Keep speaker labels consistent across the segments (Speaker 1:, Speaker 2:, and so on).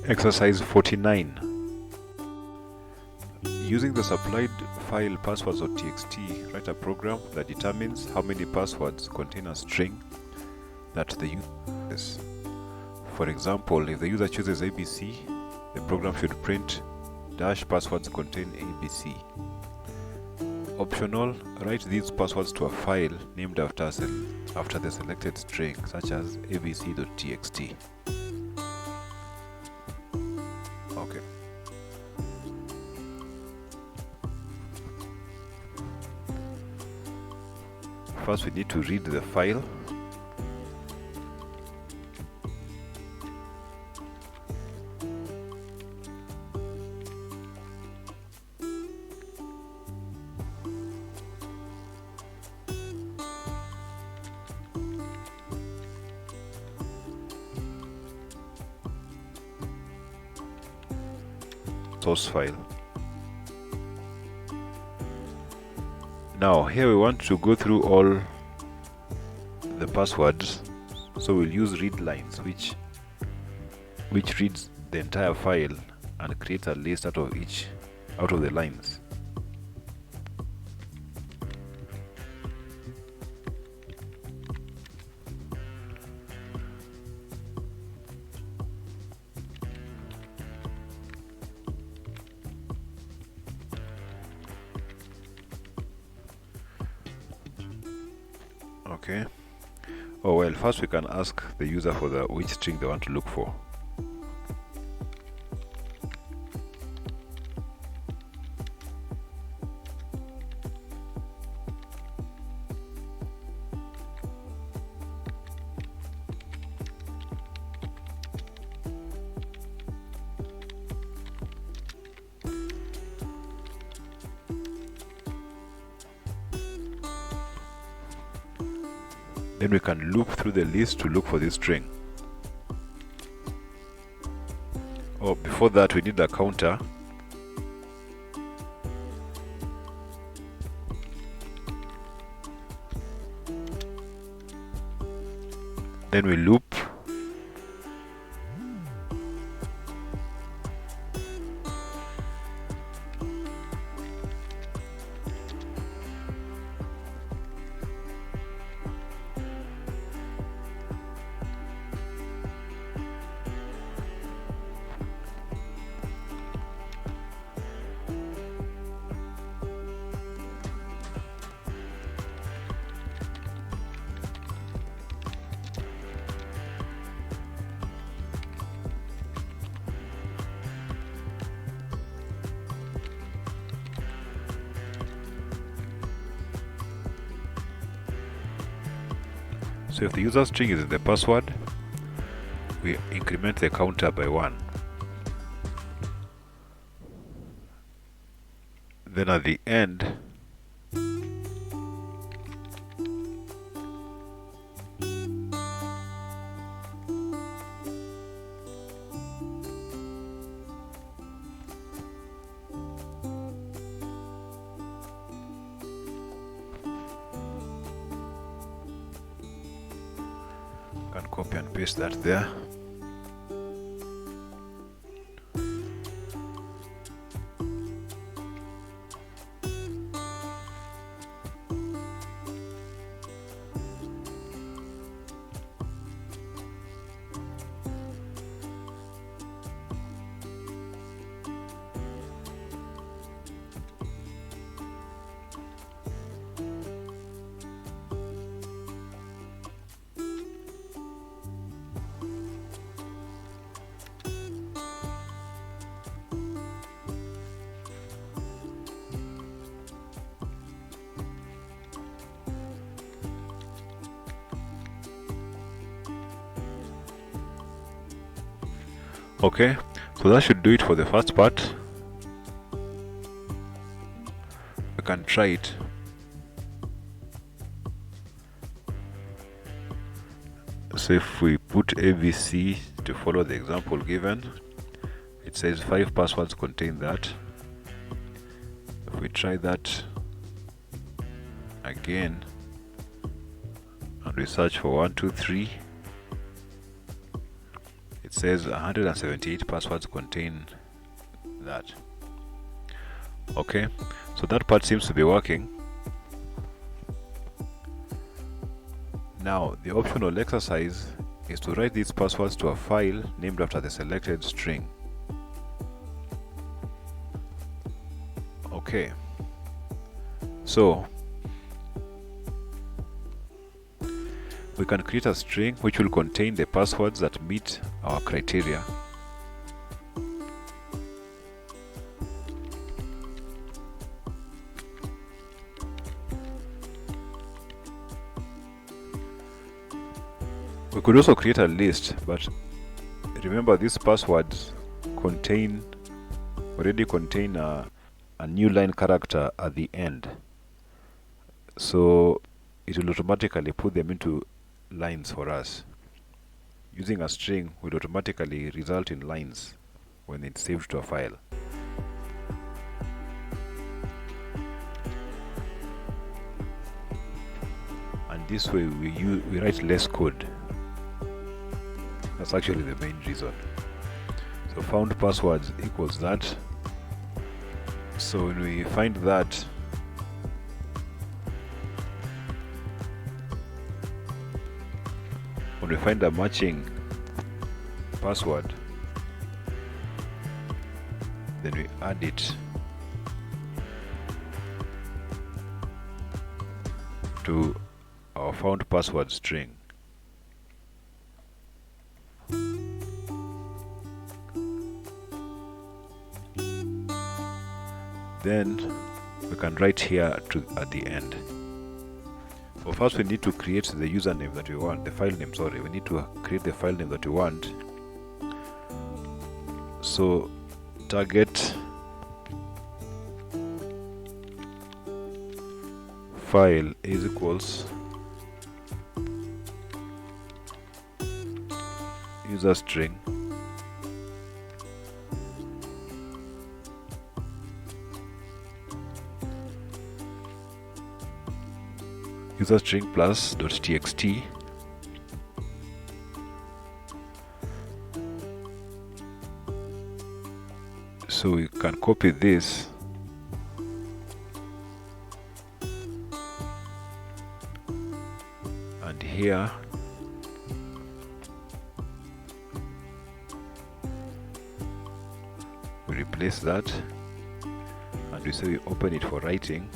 Speaker 1: Exercise 49. Using the supplied file passwords.txt, write a program that determines how many passwords contain a string that the user uses. For example, if the user chooses ABC, the program should print dash passwords contain ABC. Optional, write these passwords to a file named after the selected string, such as abc.txt. Okay. First, we need to read the file. Source file. Now here we want to go through all the passwords, so we'll use read lines, which reads the entire file and creates a list out of the lines. Okay. Oh well, first we can ask the user for which string they want to look for. Then we can loop through the list to look for this string. Oh, before that we need a counter. Then we loop. So if the user string is in the password, we increment the counter by 1. Then at the end, can copy and paste that there. Okay, so that should do it for the first part. We can try it. So if we put ABC to follow the example given, it says 5 passwords contain that. If we try that again and we search for 1, 2, 3, it says 178 passwords contain that. Okay, so that part seems to be working. Now the optional exercise is to write these passwords to a file named after the selected string. Okay, so we can create a string which will contain the passwords that meet our criteria. We could also create a list, but remember these passwords already contain a new line character at the end, so it will automatically put them into lines for us. Using a string will automatically result in lines when it's saved to a file. And this way we write less code. That's actually the main reason. So found passwords equals that. So when we find that, when we find a matching password, then we add it to our found password string. Then we can write here at the end. Well, first we need to create the username that we want, the file name, sorry. We need to create the file name that we want. So target file is equals user string user string plus .txt. So we can copy this and here we replace that and we say we open it for writing.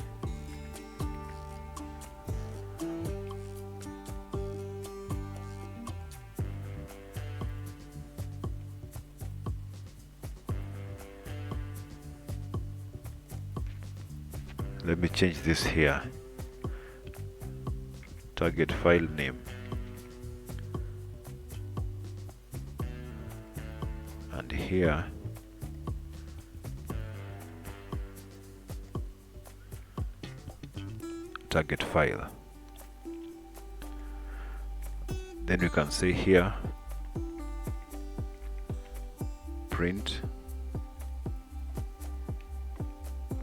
Speaker 1: Let me change this here. Target file name. And here target file. Then we can say here print.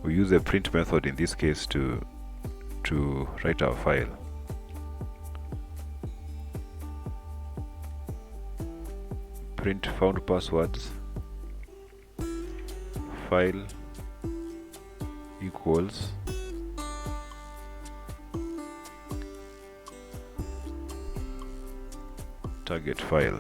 Speaker 1: We use a print method in this case to write our file. Print found passwords file equals target file.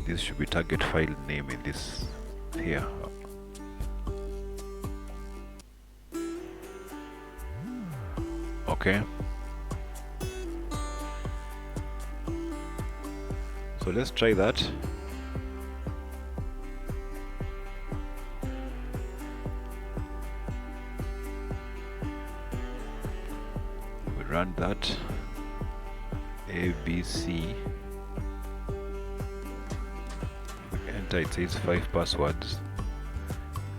Speaker 1: This should be target file name in this here. Okay. So let's try that. We run that. ABC. It says 5 passwords.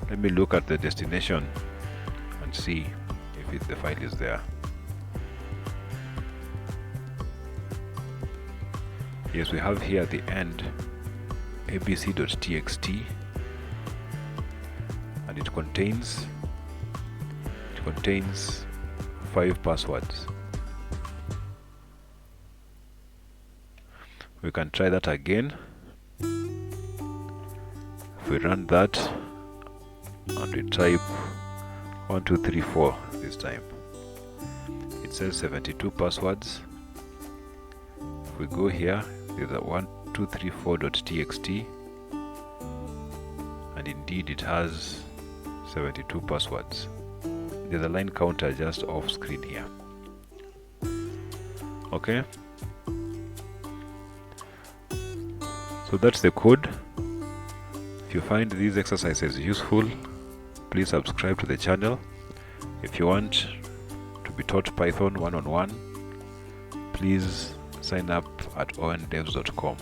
Speaker 1: Let me look at the destination and see if the file is there. Yes, we have here at the end abc.txt and it contains 5 passwords. We can try that again. If we run that and we type 1234 this time, it says 72 passwords. If we go here, there's a 1234.txt, and indeed it has 72 passwords. There's a line counter just off screen here. Okay, so that's the code. If you find these exercises useful, please subscribe to the channel. If you want to be taught Python one-on-one, please sign up at ondevs.com.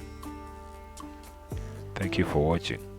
Speaker 1: Thank you for watching.